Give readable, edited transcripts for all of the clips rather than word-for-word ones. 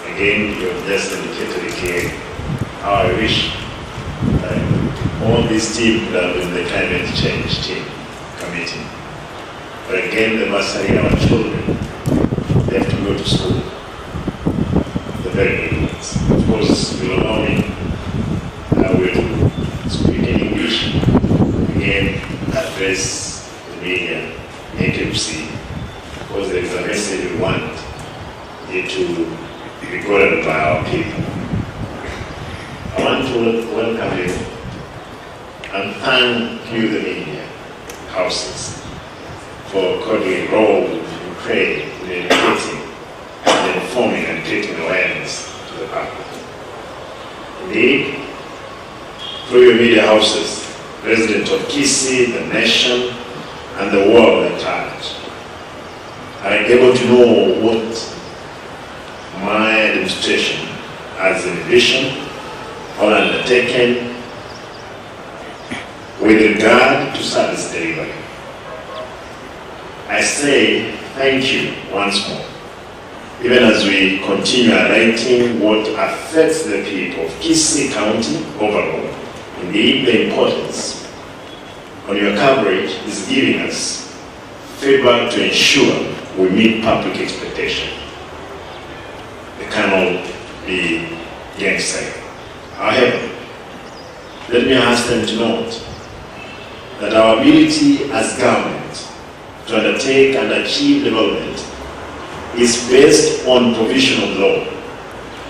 again, you have just indicated again how I wish all these teams would have been the climate change team committee. But again, the bursary, our children, they have to go to school. The very needs. Of course, will allow me will speak in English, again, address the media, ATMC, because there is a message we want it to be recorded by our people. I want to welcome you and thank you, the media houses, for according role you play in educating and informing and creating awareness to the public. Indeed, through your media houses, residents of Kisii, the nation, and the world at large are able to know what my administration has envisioned or undertaken with regard to service delivery. I say thank you once more, even as we continue highlighting what affects the people of Kisii County overall. Indeed, the importance on your coverage is giving us feedback to ensure we meet public expectation. It cannot be gainsaid. However, let me ask them to note that our ability as government to undertake and achieve development is based on provision of law,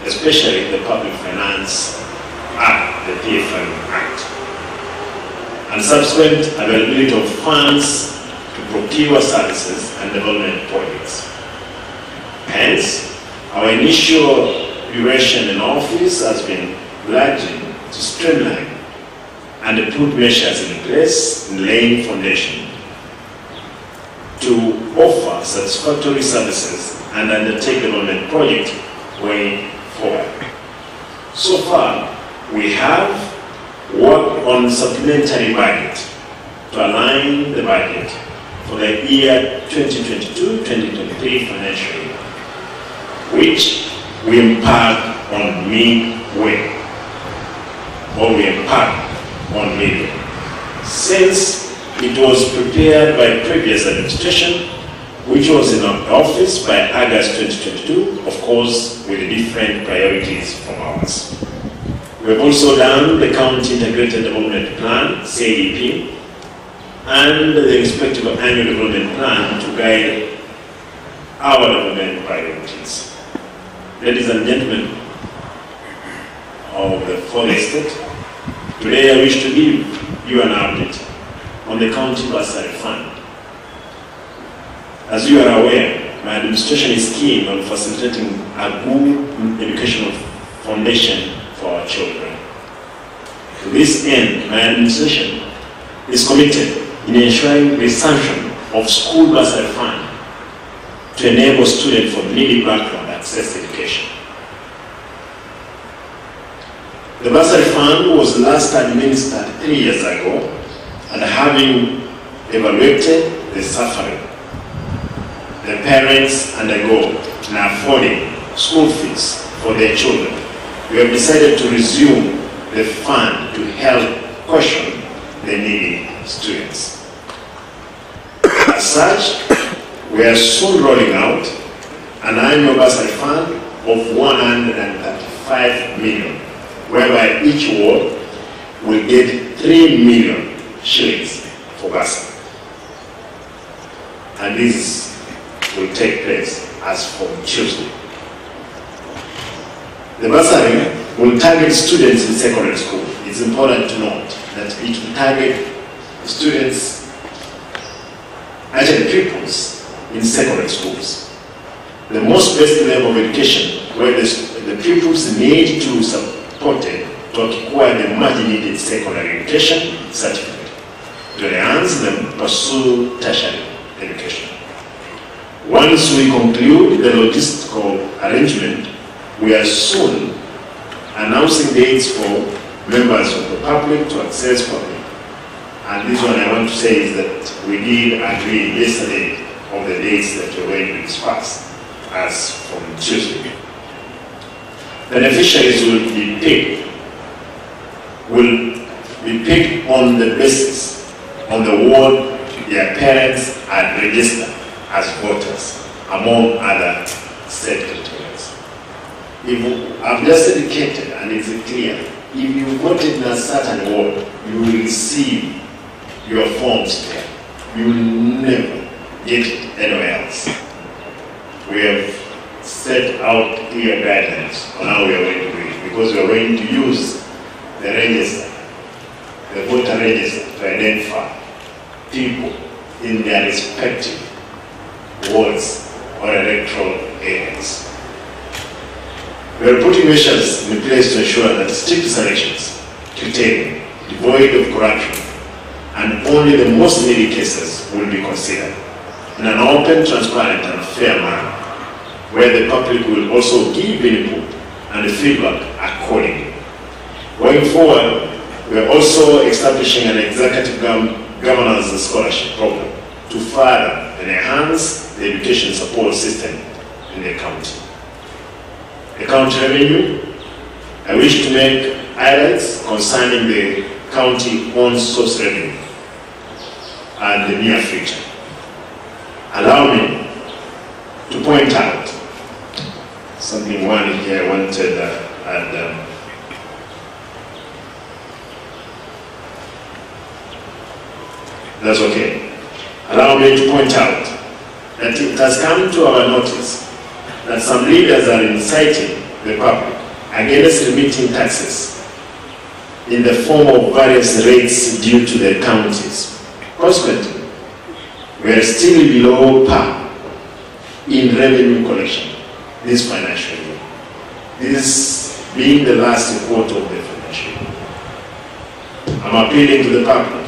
especially the Public Finance Act, the PFM Act, and subsequent availability of funds to procure services and development projects. Hence, our initial duration in office has been largely to streamline and put measures in place in laying foundation to offer satisfactory services and undertake development projects going forward. So far, we have worked on supplementary budget to align the budget for the year 2022-2023 financial year, which we embark on midway, since it was prepared by previous administration, which was in our office by August 2022, of course, with different priorities from ours. We have also done the County Integrated Development Plan, CIDP, and the respective annual development plan to guide our development priorities. Ladies and gentlemen of the fourth estate, today I wish to give you an update on the County Bursary Fund. As you are aware, my administration is keen on facilitating a good educational foundation for our children. To this end, my administration is committed in ensuring resumption of school bursary fund to enable students from needy background access education. The bursary fund was last administered 3 years ago, and having evaluated the suffering the parents undergo in affording school fees for their children, we have decided to resume the fund to help cushion the needy students. As such, we are soon rolling out an annual bursary fund of 135 million, whereby each ward will get 3 million shillings for bursary. And this will take place as from Tuesday. The bursary will target students in secondary school. It's important to note that it will target students, actually pupils, in secondary schools. The most basic level of education where the pupils need to support it to acquire the much needed secondary education certificate to enhance them pursue tertiary education. Once we conclude the logistical arrangement, we are soon announcing dates for members of the public to access public. And this one I want to say is that we did agree yesterday of the dates that we're going to discuss. as from Tuesday. Beneficiaries will be picked on the basis on the ward their parents are registered as voters, among other state criteria. I've just indicated, and it's clear, if you voted in a certain ward, you will receive your forms there. You will never get it anywhere else. We have set out clear guidelines on how we are going to do it, because we are going to use the register, the voter register, to identify people in their respective wards or electoral areas. We are putting measures in place to ensure that strict selections, criteria, devoid of corruption, and only the most needy cases will be considered in an open, transparent, and fair manner, where the public will also give input and feedback accordingly. Going forward, we are also establishing an executive governance scholarship program to further enhance the education support system in the county. The county revenue, I wish to make highlights concerning the county-owned source revenue and the near future. Allow me to point out something one here I wanted that's okay. Allow me to point out that it has come to our notice that some leaders are inciting the public against remitting taxes in the form of various rates due to the counties. Consequently, we are still below par in revenue collection this financial year. This being the last quarter of the financial year. I'm appealing to the public.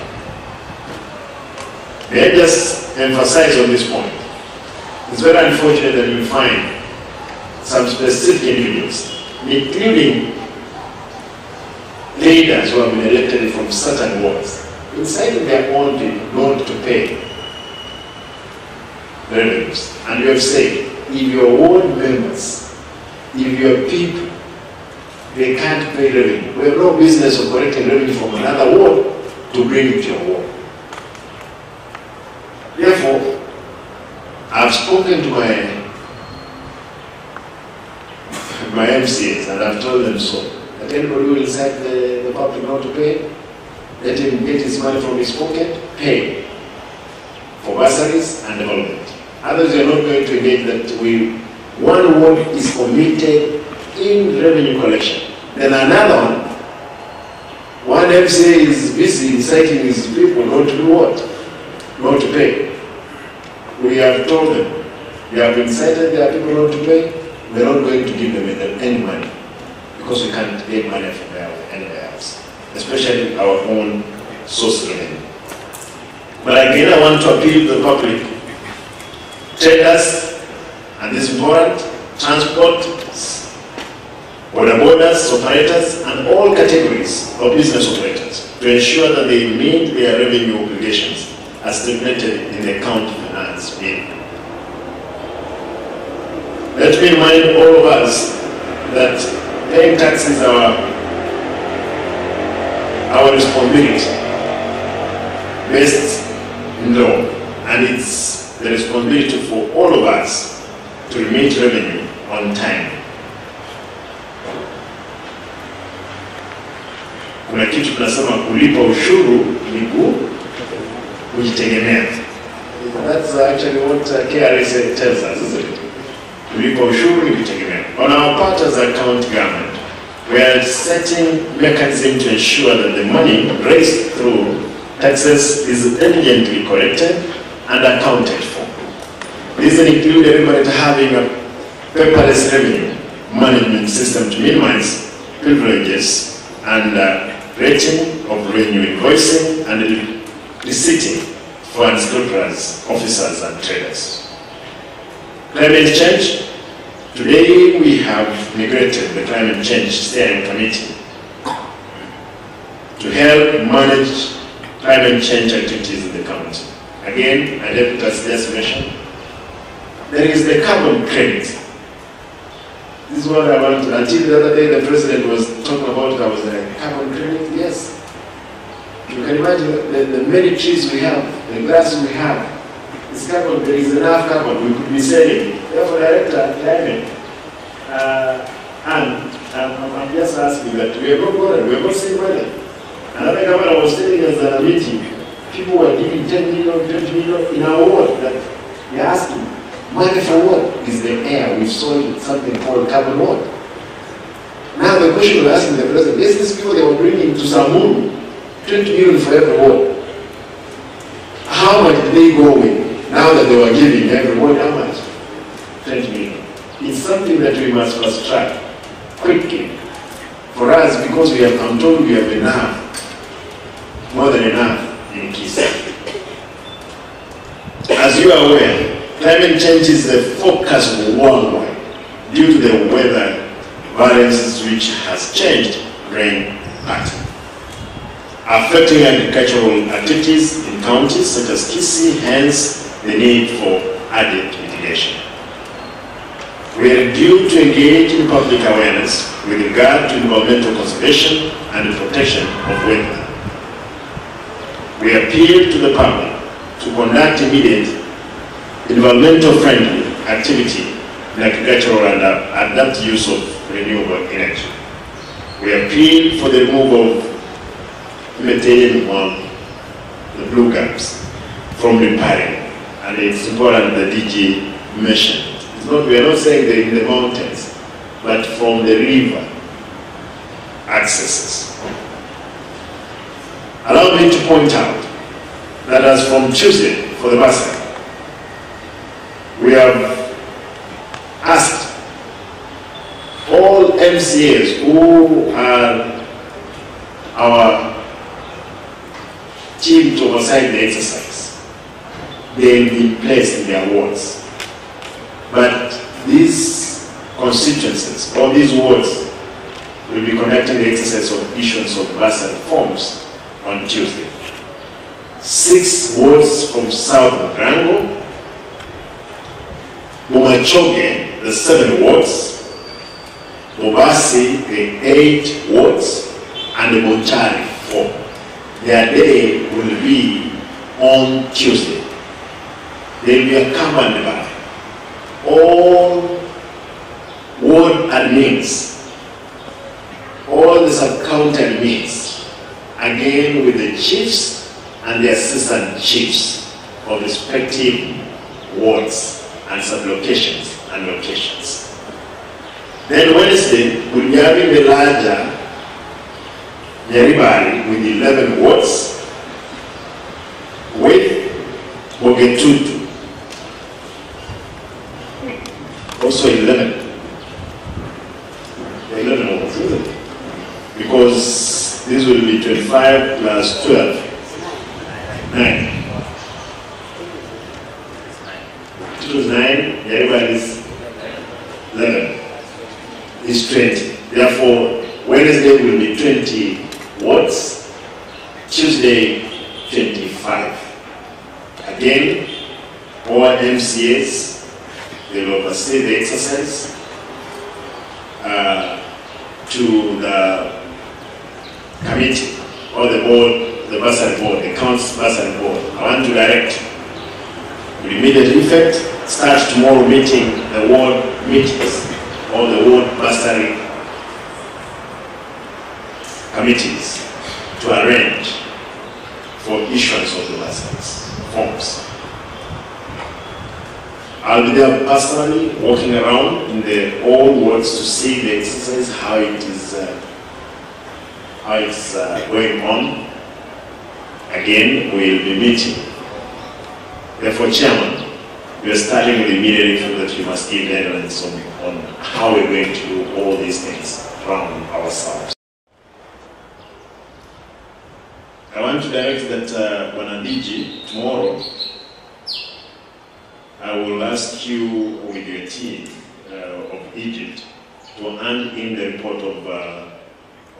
May I just emphasize on this point? It's very unfortunate that you find some specific individuals, including leaders who have been elected from certain wards, inciting their own people not to pay revenues. And you have said, if your ward members, if your people, they can't pay revenue, we have no business of collecting revenue from another ward to bring it to your ward. Therefore, I've spoken to my MCAs and I've told them so. That anybody who will incite the public not to pay, let him get his money from his pocket, pay for bursaries and development. Others are not going to engage that one ward is committed in revenue collection. Then another one MCA is busy inciting his people not to do what? Not to pay. We have told them, we have incited their people not to pay, we're not going to give them any money, because we can't get money from anywhere else, especially our own source revenue. But again, I want to appeal to the public, traders, and this is important, transport, borders, operators, and all categories of business operators, to ensure that they meet their revenue obligations as stipulated in the county finance bill. Let me remind all of us that paying taxes is our responsibility based in law, and it's the responsibility for all of us to remit revenue on time. Kuna kitu tunasema kulipa ushuru ni kujitegemea. That's actually what KRS tells us, isn't it? Kulipa ushuru ni kujitegemea. On our part as a county government, we are setting mechanism to ensure that the money raised through taxes is diligently collected and accounted for. This includes everybody having a paperless revenue management system to minimize privileges and rating of revenue invoicing and receipting for unscrupulous officers and traders. Climate change. Today we have neglected the Climate Change Steering Committee to help manage climate change activities in the county. Again, I deputy just mentioned, There is the carbon credit. This is what I want to, until the other day the president was talking about it, I was like, carbon credit, yes. You can imagine the many trees we have, the grass we have, this carbon, there is enough carbon we could be selling. Therefore, Director, climate, and I'm just asking that we are not bothered, we are not saying money. Another governor was telling us at a meeting, people were giving 10 million, 20 million in our ward, that we are asking, money for what? Is the air. We've sold something called carbon what? Now the question we're asking the president, is these people they were bringing to Samuru, 20 million for every ward. How much did they go with? Now that they were giving every ward, how much? 20 million. It's something that we must fast track quickly. For us, because we have, I'm told we have enough, more than enough in Kisii. As you are aware, climate change is the focus worldwide due to the weather variances which has changed rain pattern, affecting agricultural activities in counties such as Kisii, hence the need for added mitigation. We are due to engage in public awareness with regard to environmental conservation and the protection of wetlands. We appeal to the public to conduct immediate environmental-friendly activity in agricultural and adapt use of renewable energy. We appeal for the removal of methane on the blue gaps from repairing, and it's important that DG mentioned. We are not saying they're in the mountains, but from the river accesses. Allow me to point out that as from Tuesday for the bursary, we have asked all MCAs who are our team to oversight the exercise, they will be placed in their wards. But these constituencies, or these wards, will be conducting the exercise of issuance of bursary forms on Tuesday. 6 wards from South Rango, Mumachoge, the 7 wards, Bursary, the 8 wards, and the Bonchari, 4. Their day will be on Tuesday. They will be accompanied by all ward admins, all the sub-county admins, again with the chiefs and the assistant chiefs of respective wards and sub-locations and locations. Then Wednesday, we'll be having the larger Nyaribari with 11 wards with Bogetutu, also 11. 11 wards, isn't it? Because this will be 25 plus 12. 9. It was 9, everybody is 11. It's 20. Therefore, Wednesday will be 20 wards, Tuesday 25. Again, all MCAs, they will oversee the exercise to the committee or the board, the bursary board, the council bursary board. I want to direct with immediate effect, start tomorrow meeting the ward meetings or the ward bursary committees to arrange for issuance of the bursaries forms. I'll be there personally, walking around in the all wards to see the exercise, how it's going on. Again, we'll be meeting. Therefore, Chairman, we are starting with immediate effort that we must give guidance on how we're going to do all these things around ourselves. I want to direct that when I DG tomorrow, I will ask you with your team of Egypt to hand in the report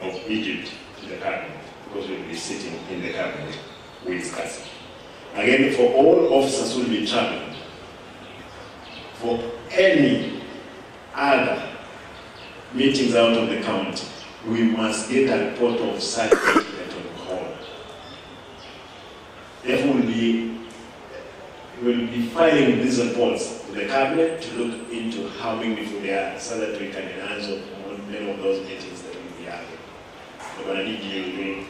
of Egypt to the cabinet, because we'll be sitting in the cabinet with Kisii. Again, for all officers who will be traveling for any other meetings out of the county, we must get a report of such document on hold. Therefore, we'll be filing these reports to the cabinet to look into how meaningful they are so that we can enhance on many of those meetings that we'll be having. We're going to need you doing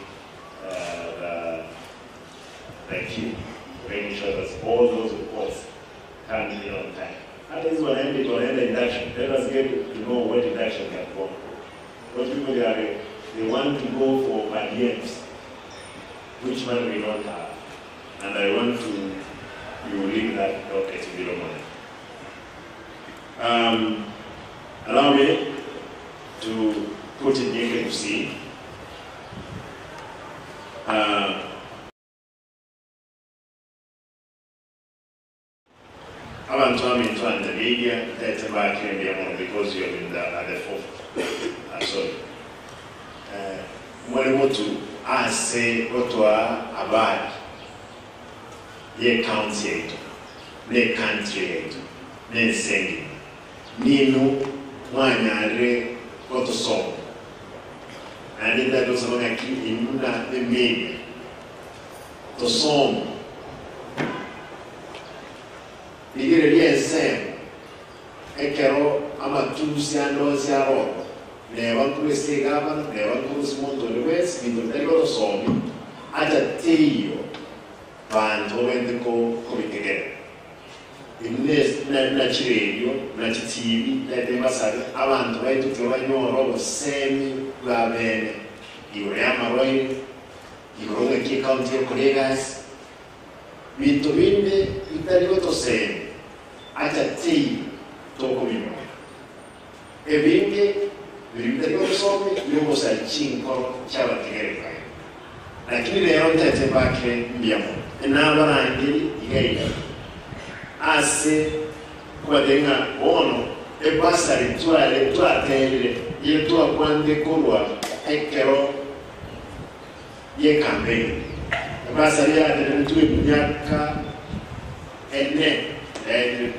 the key, making sure that all those reports come in on time. At least when I end induction, let us get to know what induction can go. What people they want to go for PDMs, which one we don't have. And I want you leave that docket if you don't mind. Allow me to put it in Kisii. Abantu b'abantu the media that back in because you have been at the forefront. Sorry. Mwalimu tu ase otwa abadi ye county yetu, ne country yetu, ne sengi. Nino mwanyare otosomo. And that was among the media. Tosomo. Igere liensem ekero amatusi andozi aro ne bankuru segaba ne bankuru smonto lewes bindotelo somi ata teyo bantu bendeko kubitegera imnes na chiredio na chitivi na demasari abantu baitu tebanyoro semi babene iwe amaroi iwe ki county colleagues bintu binde italigo tosemi ata teyo toko mimo ebinge bitaligo somi yuko sa chinkoro chaba tegereka lakini leo tete bake mbiamo n'abarangiri igaiga ase kwadenga ono e Bursary twatele ye twakwande kolwa ekero ye campaign Bursary ya ntuwe myaka ene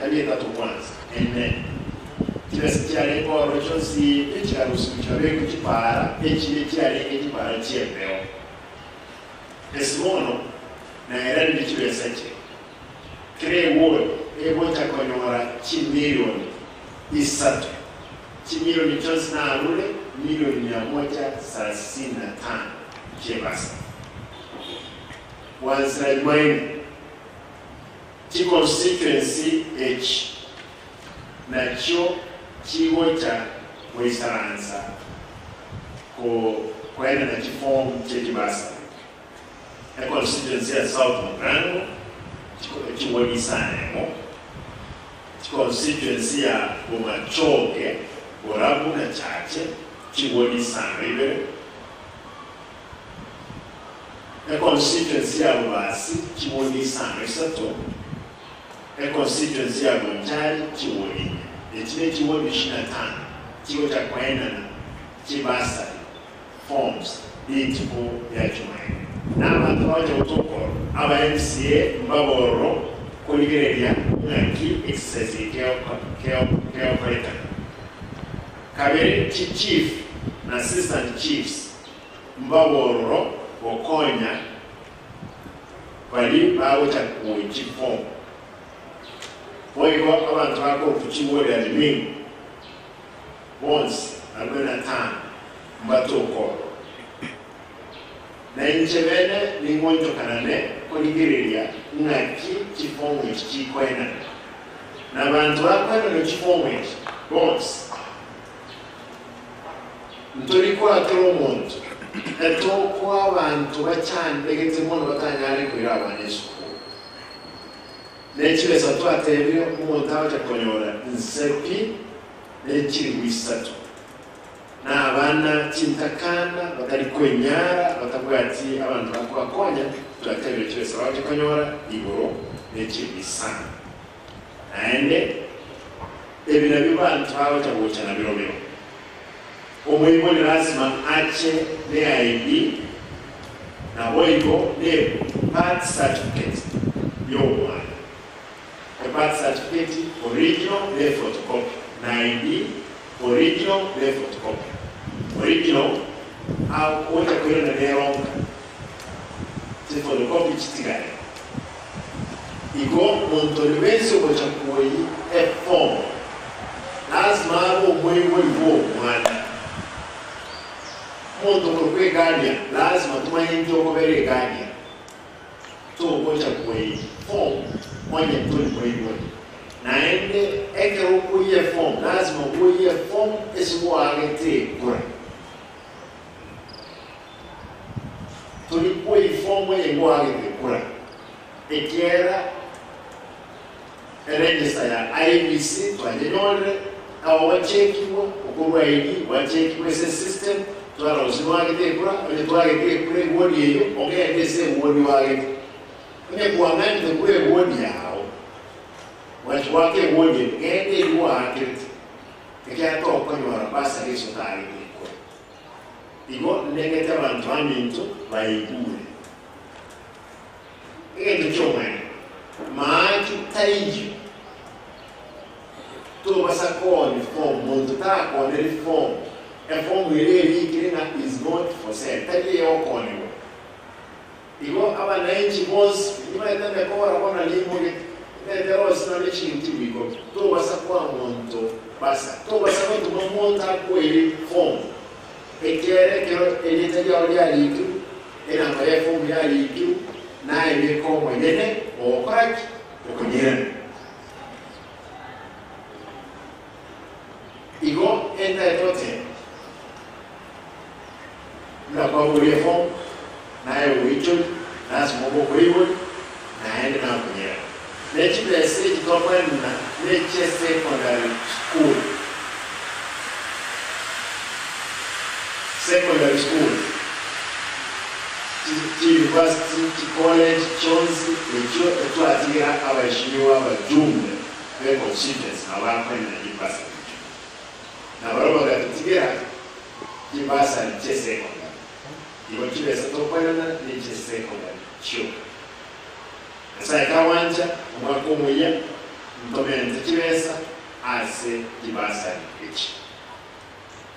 aliyeta tukwanza ene kirasi cyane ko rochosi echarusu cyabeko kipara ekire cyane ekipara cyembeo esimono na era ndichibesa che kire wowe ebota konyora chimilioni isatu chimilioni chonsi na arule milioni 135 chebasa wanzalwaini chi constituency H nacho chiwocha mwisaransa ko kwenda na chifomu chekibasa a constituency ya South Mugrango chiwoni sanemo constituency ya Bomachoge Borabu na Chache chiwoni sanribe a constituency ya Bobasi chiwoni sanrisato a constituency ya Bonchari chiwoni echine chiwoni 25 chiwo cha kwenda na chibasa forms itipo ya chumaini n'abantu baje gutokora aba MCA mbaboro kuligereria naki exercise keo kweta kabere chief na assistant chiefs mbaboro okonya bali bawo cha kuchifo boyiko abantu bako kuchiwole admin once abena time mbatoko na inchevene ningonjo kanane koligereria ngaki chifomu chikwena na bantu bakwena no chifomu bonds ntoriko atero muntu etoko abantu bachande getse mono batanyare kwira abanesku nechibesa twatebyo umuntu abacha konyora nsepi nechiri wisatu na abana chintakana batari kwenyara batabwati abantu bakwakonya turatebye cyose baje konyora iboro n'ekibisana ande ebina bibantu baje kubucha na birobero omuyimo ni lazima ache ne ID na woigo ne birth certificate yo mwana birth certificate, original, left photocopy. Na ID, original, left photocopy. Original, what I put in the wrong. The photocopy chitigari. Iko montoliwensi wachakuwe a form. Lazima abo mwewe mwana. Monto kwa guardian, lazima tumanye njoko bere guardian. To wachakuwe form, mwenye tuli mwewe. Na ende ekero kuye form, lazima kuye form esiwa agete kura. Tuli kuye form mwenye ngwa agete kura. Ekiera register ya IBC twanyenore awo wachekiwa okubwa ID wachekiwa ese system twara usimwagite kura ole twagite kure wodi eyo ogende se wodi wagite ne kuamani de kure wodi yao wachwake wodi ngende liwa akiti ekia to konyora basa hizo tari ko igo negete abantu aminto bayigure ngende choma maachi taiji to basa ko ni form muntu ta ko ni form a form really is not for sale tali yo ko ni igo aba nanchi boss imaita me ko ra kona limo ke de ros na le chinti bigo to basa ko muntu basa to basa ko to monta ko ili form e chiede che l'Italia ora lì e na fare form ya lì na ile ko mo yene o crack o konyere igo enda tote na kwa reform na yo wicho na smogo kwiwo na ende na konyere lechi blessed to kwenda lechi secondary school university college chonzi lecho etwatira abashimiwa abajumbe be constituents abakwenda university na baroba gatigira university che secondary ibo kibesa to kwenda ni che secondary cho asa kawanja umwakomuya mtomente kibesa ase university each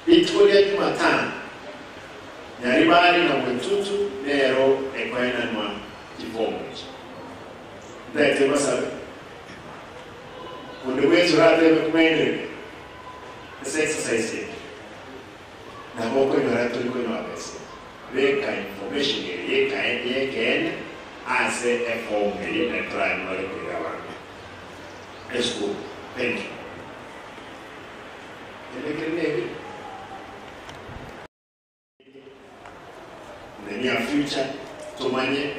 bitkolia Jumatano Nyaribali na mwetutu nero ekwaina nwa kifomoji. Ndete basabe. Kunde wetu rate mekumende. This exercise here. Na moko inarato liko inawabese. Weka information here. Yeka ase a form here. Na try mwale kwa wangu. Let's go. Thank you. Elekenevi. In the near future, tumanye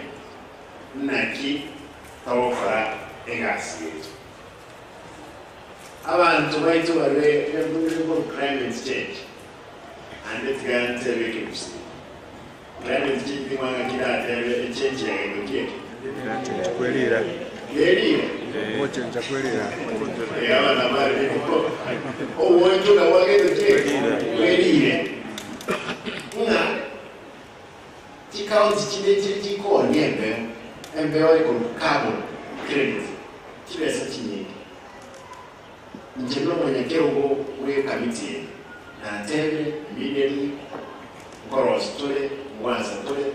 naki tawokora engasi yetu. Abantu baitu wale climate change and it can tell you climate change ni mwanga kila atele change ya ndokie. Kwelira. Kwelira. Moche nitakwelira. Yawa na mali ni kwa. Owo na wage ndokie. Kwelira. County chile ko niembe embewa iko carbon credit chile sati nyingi njema mwenye kero we committee na tebe immediately koros tole mwanza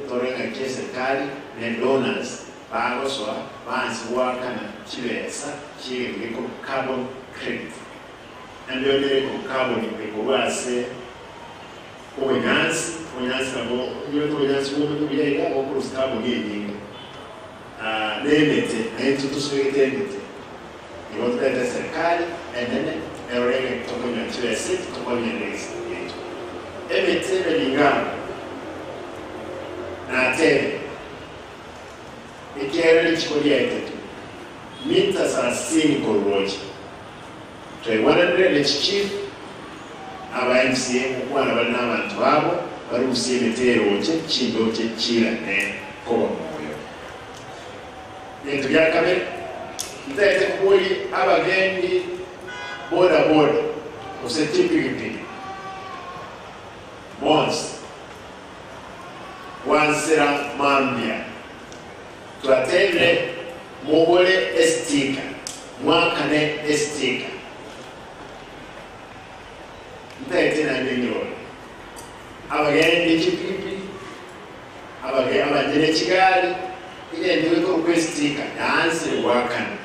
tole ngake serikali ne donors bago so bansi waka na chile sa chile iko carbon credit embewa iko carbon iko wase Onyansi nabo yoto onyansi wo biyega okurusika mu yingi nemete netutu swegete yoto ya serikali endene erege tokonya chese tokonya nesi yetu emete belingana na tebe ikere chikolia yetu mita 30 koroji to 100 chief aba MCA mukwana bali n'abantu abo bari usiyemetero cye chindo cye chira ne ko moyo nento byakabe ndete kuli abagendi boda usetipiki bonds wansera mambia twatende mugole estika mwaka ne estika ndete na ndinyo abagende chipipi abagende chigali ile ndiwe ko kwestika nansi wakana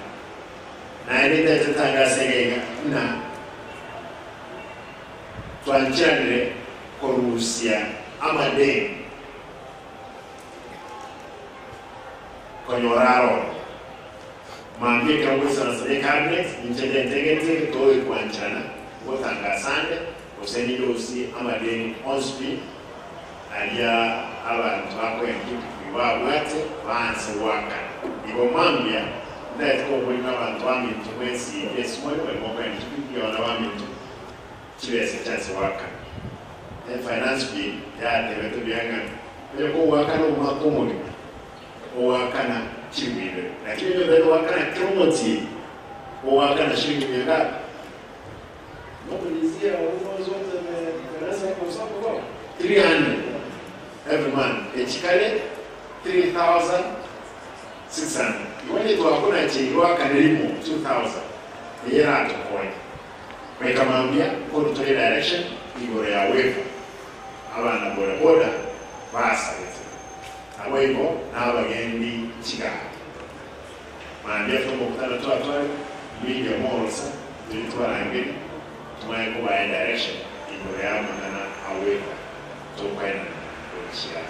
na ile tatanga senga na twanchane korusia amade konyoraro mambie kiongozi na sasa cabinet nje toi kwanchana wotanga sande oseni dosi amade onspi alia abantu bakwenti bwabwate banse waka ibo mambia ndetko kulina abantu bamintu kwesi esimoyo emokwenti byona bamintu chiwese chase waka finance bill ya debeto byanga ko waka no makomoni waka na chibile lakini ndio waka na kromoti waka na shilingi ngapi mobilizia uwezo wote darasa kwa sababu 300 every month echikale 3,600 iwani tu hakuna chingwa kanelimo 2,000 yera to point kwa kamambia ko to direction igore ya wefa abana bora boda basa abwego n'abagendi kiga mambia tumo kutana twatwa media morals tulitwara ngeni tumaye ko by direction igore ya mwana awefa to kwenda kushia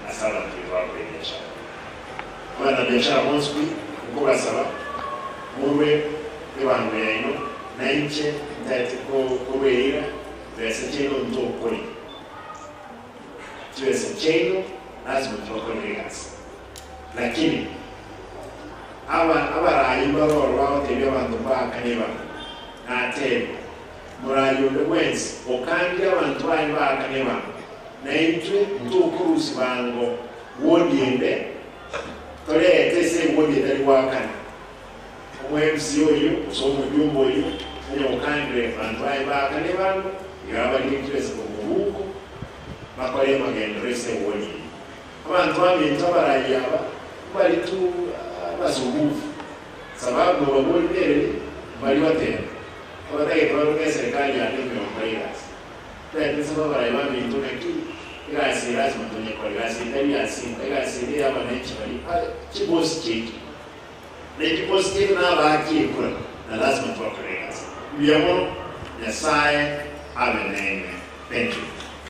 asala kwa biashara wana biashara monspi uko basaba muwe abantu yino na inche ndati ko weira bese cheno ntokoli tuweze cheno lazima tukole kazi lakini abarayi baroro batewe abantu bakaneba ate murayo lwenzi okandi abantu bali bakaneba na intwe ntokurusi bango wodiende tole tese wodi dali wakana omwemsi oyo osomo jumbo oyo ne okandre abantu bali bakaneba yaba nikitwese kubuko bakole magendrese wodi abantu bamintu abarayi aba bali tu basubufu sababu babonere bali watera abatake kwa serikali ya ndio mprairasi ndio sababu barayi bamintu nakili igasi lazima tunye kwa igasi ndani ya Simba igasi ile aba nechi bali chibosi chetu na chibosi chetu na baki kwa na lazima tuwakore igasi biamo ya sai amenene. Thank you.